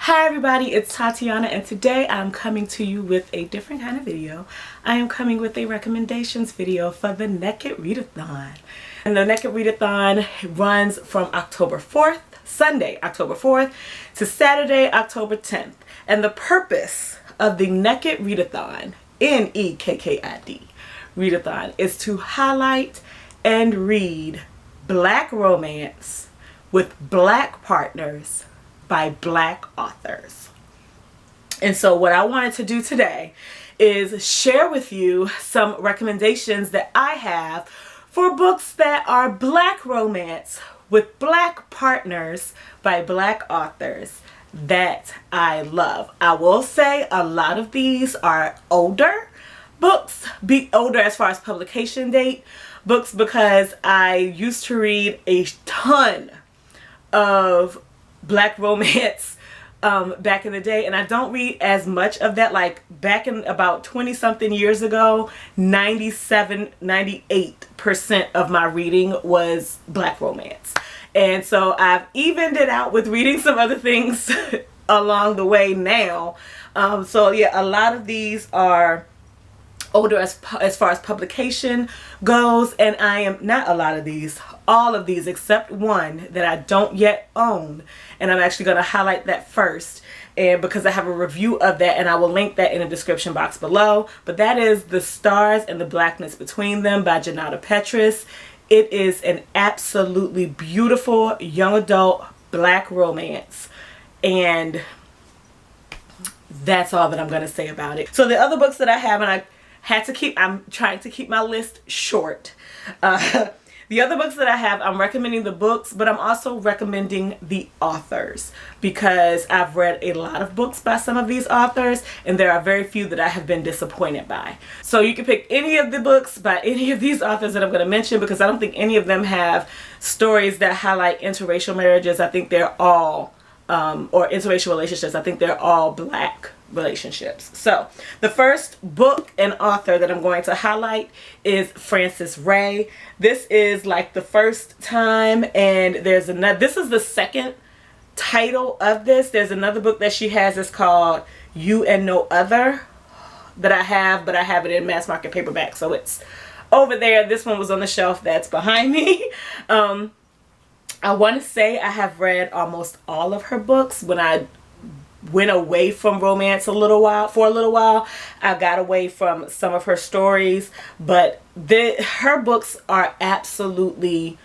Hi everybody, it's Tatiana and today I'm coming to you with a different kind of video. I am coming with a recommendations video for the Nekkid Readathon. And the Nekkid Readathon runs from October 4th, Sunday, October 4th to Saturday, October 10th. And the purpose of the Nekkid Readathon, Nekkid Readathon, is to highlight and read Black romance with Black partners by Black authors. And so what I wanted to do today is share with you some recommendations that I have for books that are Black romance with Black partners by Black authors that I love. I will say a lot of these are older books, older as far as publication date books, because I used to read a ton of Black romance back in the day, and I don't read as much of that. Like back in about 20 something years ago, 98% of my reading was Black romance, and so I've evened it out with reading some other things along the way now. So yeah, a lot of these are older as far as publication goes, and I am not a lot of these, all of these except one that I don't yet own, and I'm actually going to highlight that first, and because I have a review of that, and I will link that in the description box below. But that is The Stars and the Blackness Between Them by Janata Petrus. It is an absolutely beautiful young adult Black romance, and that's all that I'm going to say about it. So the other books that I have, and I'm trying to keep my list short. The other books that I have, I'm recommending the books, but I'm also recommending the authors, because I've read a lot of books by some of these authors, and there are very few that I have been disappointed by. So you can pick any of the books by any of these authors that I'm going to mention, because I don't think any of them have stories that highlight interracial marriages. I think they're all, or interracial relationships, I think they're all Black relationships. So the first book and author that I'm going to highlight is Frances Ray. This is like the first time, and there's another, this is the second title of this. There's another book that she has, it's called You and No Other, that I have, but I have it in mass market paperback, so it's over there. This one was on the shelf that's behind me. I want to say I have read almost all of her books. When I went away from romance for a little while, I got away from some of her stories, but her books are absolutely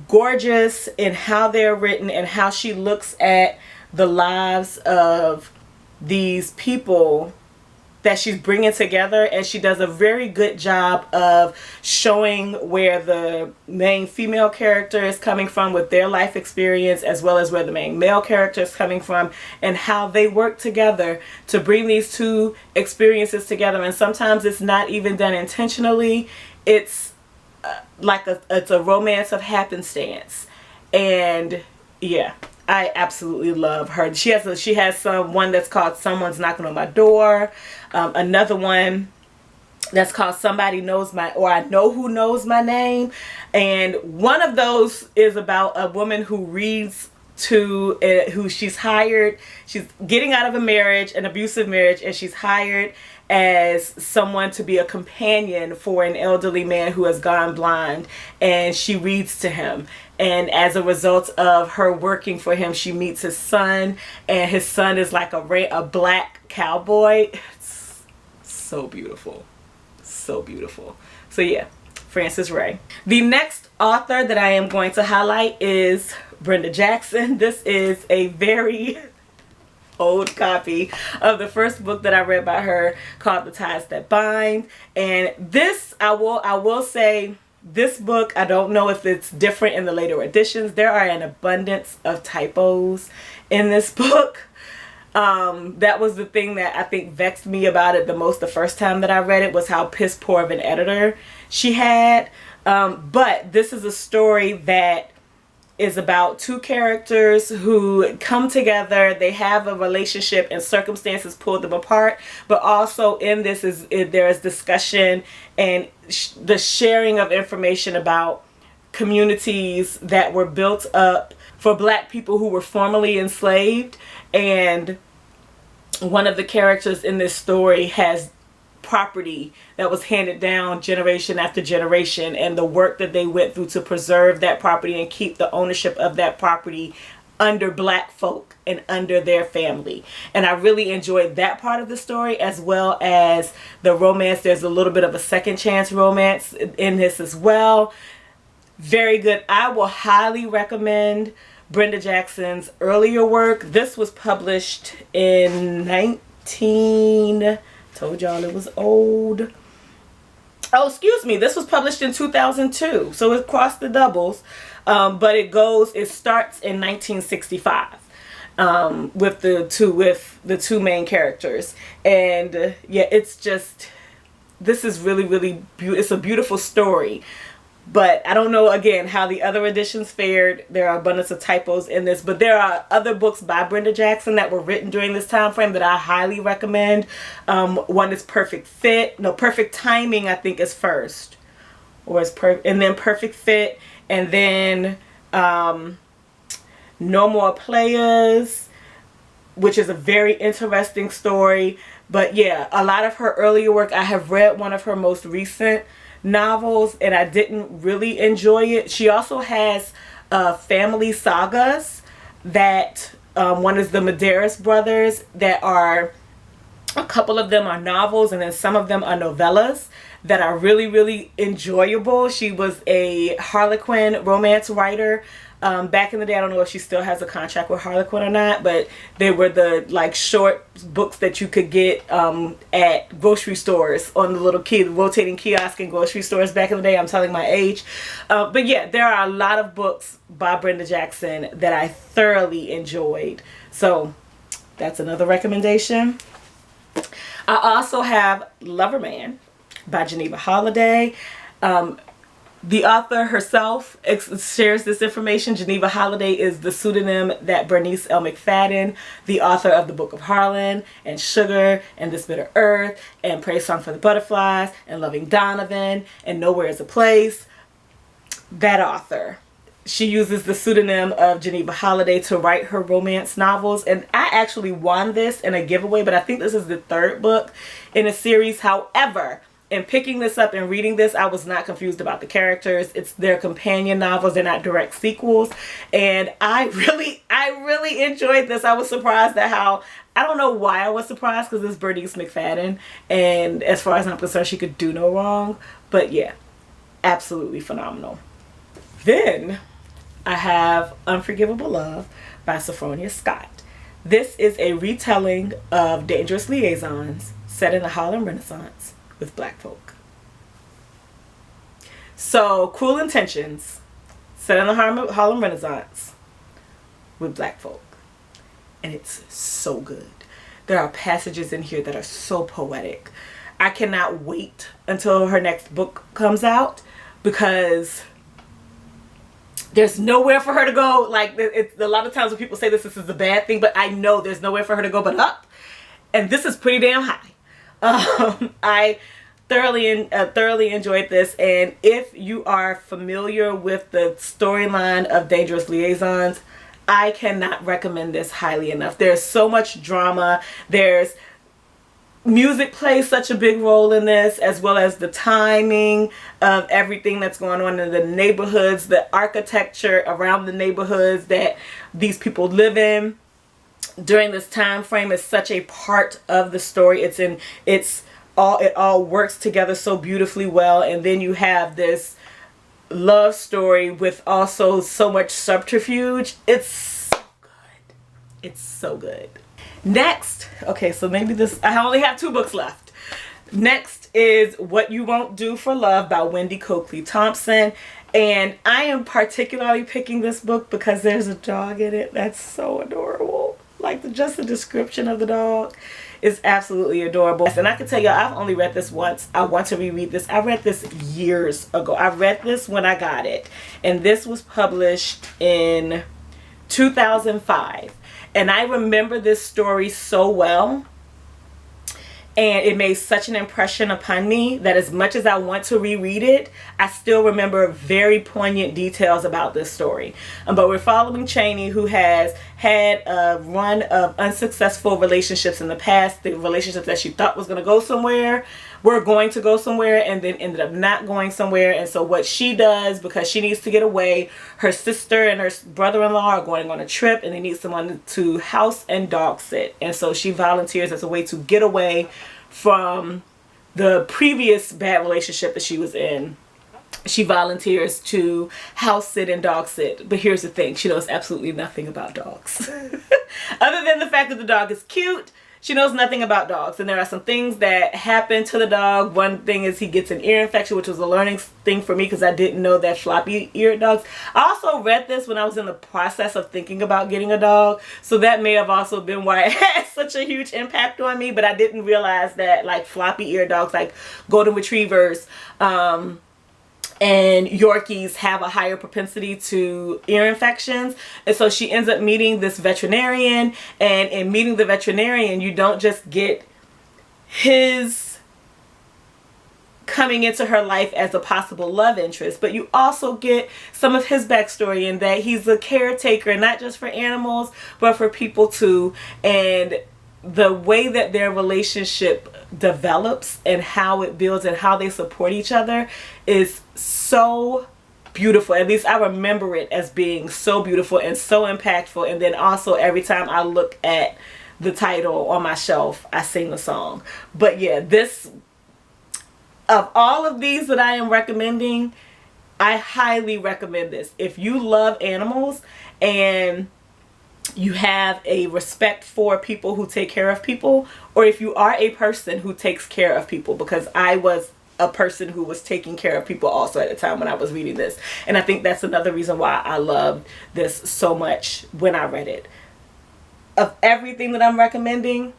gorgeous in how they're written and how she looks at the lives of these people that she's bringing together, and she does a very good job of showing where the main female character is coming from with their life experience, as well as where the main male character is coming from, and how they work together to bring these two experiences together. And sometimes it's not even done intentionally. It's it's a romance of happenstance. And yeah, I absolutely love her. She has one that's called Someone's Knocking on My Door. Another one that's called Somebody Knows My, or I Know Who Knows My Name. And one of those is about a woman who reads to who she's hired. She's getting out of a marriage, an abusive marriage, and she's hired as someone to be a companion for an elderly man who has gone blind, and she reads to him. And as a result of her working for him, she meets his son, and his son is like a Black cowboy. It's so beautiful. So beautiful. So yeah, Frances Ray. The next author that I am going to highlight is Brenda Jackson. This is a very old copy of the first book that I read by her, called The Ties That Bind. And this, I will say, this book, I don't know if it's different in the later editions. There are an abundance of typos in this book. That was the thing that I think vexed me about it the most the first time that I read it, was how piss poor of an editor she had. But this is a story that is about two characters who come together. They have a relationship and circumstances pull them apart, but also in this there is discussion and the sharing of information about communities that were built up for Black people who were formerly enslaved. And one of the characters in this story has property that was handed down generation after generation, and the work that they went through to preserve that property and keep the ownership of that property under Black folk and under their family. And I really enjoyed that part of the story, as well as the romance. There's a little bit of a second chance romance in this as well. Very good. I will highly recommend Brenda Jackson's earlier work. This was published in told y'all it was old. Oh, excuse me. This was published in 2002. So it crossed the doubles. But it starts in 1965 with the two main characters. And yeah, it's just, this is really, really beautiful. It's a beautiful story. But I don't know, again, how the other editions fared. There are abundance of typos in this. But there are other books by Brenda Jackson that were written during this time frame that I highly recommend. One is Perfect Fit. No, Perfect Timing, I think, is first. And then Perfect Fit. And then No More Players, which is a very interesting story. But yeah, a lot of her earlier work, I have read one of her most recent novels and I didn't really enjoy it. She also has family sagas that one is the Medeiros brothers, that are, a couple of them are novels and then some of them are novellas that are really, really enjoyable. She was a Harlequin romance writer back in the day. I don't know if she still has a contract with Harlequin or not, but they were the like short books that you could get at grocery stores on the little rotating kiosk in grocery stores back in the day. I'm telling my age. But yeah, there are a lot of books by Brenda Jackson that I thoroughly enjoyed. So that's another recommendation. I also have Loverman by Geneva Holiday. The author herself shares this information. Geneva Holiday is the pseudonym that Bernice L. McFadden, the author of the Book of Harlan and Sugar and This Bitter Earth and Praise Song for the Butterflies and Loving Donovan and Nowhere is a Place, that author, she uses the pseudonym of Geneva Holiday to write her romance novels. And I actually won this in a giveaway, but I think this is the third book in a series. However, in picking this up and reading this, I was not confused about the characters. It's their companion novels. They're not direct sequels. And I really enjoyed this. I was surprised at how, I don't know why I was surprised, because it's Bernice McFadden. And as far as I'm concerned, she could do no wrong. But yeah, absolutely phenomenal. Then I have Unforgivable Love by Sophronia Scott. This is a retelling of Dangerous Liaisons set in the Harlem Renaissance with Black folk. So, Cruel Intentions set in the Harlem Renaissance with Black folk. And it's so good. There are passages in here that are so poetic. I cannot wait until her next book comes out, because there's nowhere for her to go. Like, it's a lot of times when people say this is a bad thing, but I know there's nowhere for her to go but up. And this is pretty damn high. I thoroughly enjoyed this. And if you are familiar with the storyline of Dangerous Liaisons, I cannot recommend this highly enough. There's so much drama. There's music plays such a big role in this, as well as the timing of everything that's going on in the neighborhoods, the architecture around the neighborhoods that these people live in during this time frame is such a part of the story. It all works together so beautifully well. And then you have this love story with also so much subterfuge. It's so good. It's so good. Next, okay, so maybe I only have 2 books left. Next is What You Won't Do for Love by Wendy Coakley Thompson. And I am particularly picking this book because there's a dog in it that's so adorable. Like, just the description of the dog is absolutely adorable. And I can tell you, I've only read this once. I want to reread this. I read this years ago. I read this when I got it. And this was published in 2005. And I remember this story so well. And it made such an impression upon me that as much as I want to reread it, I still remember very poignant details about this story. But we're following Cheney, who has had a run of unsuccessful relationships in the past. The relationships that she thought was going to go somewhere were going to go somewhere and then ended up not going somewhere. And so what she does, because she needs to get away, her sister and her brother-in-law are going on a trip and they need someone to house and dog sit. And so she volunteers as a way to get away from the previous bad relationship that she was in. She volunteers to house sit and dog sit. But here's the thing, she knows absolutely nothing about dogs. Other than the fact that the dog is cute, she knows nothing about dogs. And there are some things that happen to the dog. One thing is he gets an ear infection, which was a learning thing for me because I didn't know that floppy-eared dogs. I also read this when I was in the process of thinking about getting a dog. So that may have also been why it had such a huge impact on me. But I didn't realize that like floppy-eared dogs, like golden retrievers, and Yorkies have a higher propensity to ear infections. And so she ends up meeting this veterinarian, and in meeting the veterinarian, you don't just get his coming into her life as a possible love interest, but you also get some of his backstory in that he's a caretaker, not just for animals, but for people too. And the way that their relationship develops and how it builds and how they support each other is so beautiful. At least I remember it as being so beautiful and so impactful. And then also every time I look at the title on my shelf, I sing the song. But yeah, this, of all of these that I am recommending, I highly recommend this. If you love animals and you have a respect for people who take care of people, or if you are a person who takes care of people, because I was a person who was taking care of people also at the time when I was reading this. And I think that's another reason why I loved this so much when I read it. Of everything that I'm recommending,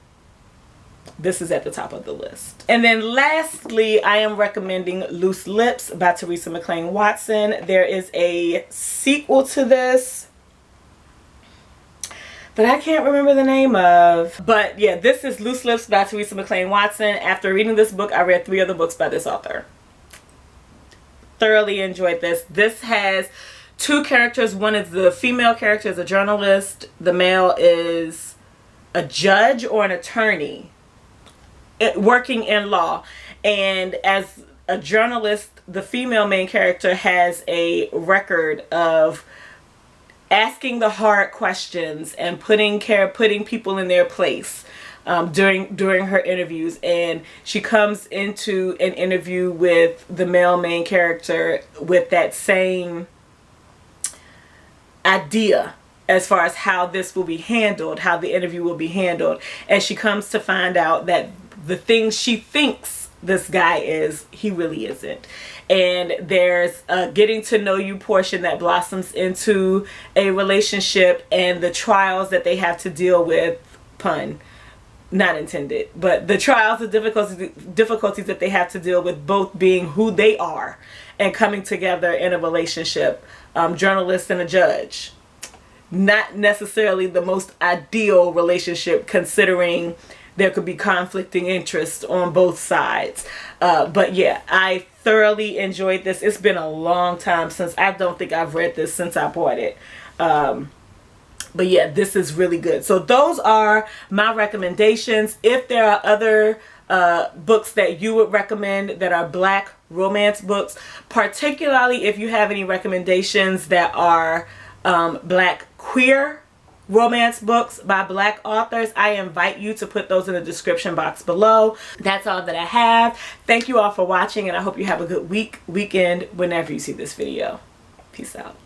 this is at the top of the list. And then lastly, I am recommending Loose Lips by Teresa McLean Watson. There is a sequel to this that I can't remember the name of. But yeah, this is Loose Lips by Teresa McLean Watson. After reading this book, I read 3 other books by this author. Thoroughly enjoyed this. This has 2 characters. One is the female character is a journalist. The male is a judge or an attorney working in law. And as a journalist, the female main character has a record of asking the hard questions and putting people in their place during her interviews. And she comes into an interview with the male main character with that same idea as far as how this will be handled, how the interview will be handled. And she comes to find out that the things she thinks this guy is, he really isn't. And there's a getting to know you portion that blossoms into a relationship and the trials that they have to deal with, pun not intended, but the trials and difficulties that they have to deal with, both being who they are and coming together in a relationship. Journalist and a judge. Not necessarily the most ideal relationship, considering there could be conflicting interests on both sides. But yeah, I thoroughly enjoyed this. It's been a long time since, I don't think I've read this since I bought it. But yeah, this is really good. So those are my recommendations. If there are other books that you would recommend that are Black romance books, particularly if you have any recommendations that are Black queer romance books by Black authors, I invite you to put those in the description box below. That's all that I have. Thank you all for watching, and I hope you have a good weekend whenever you see this video. Peace out.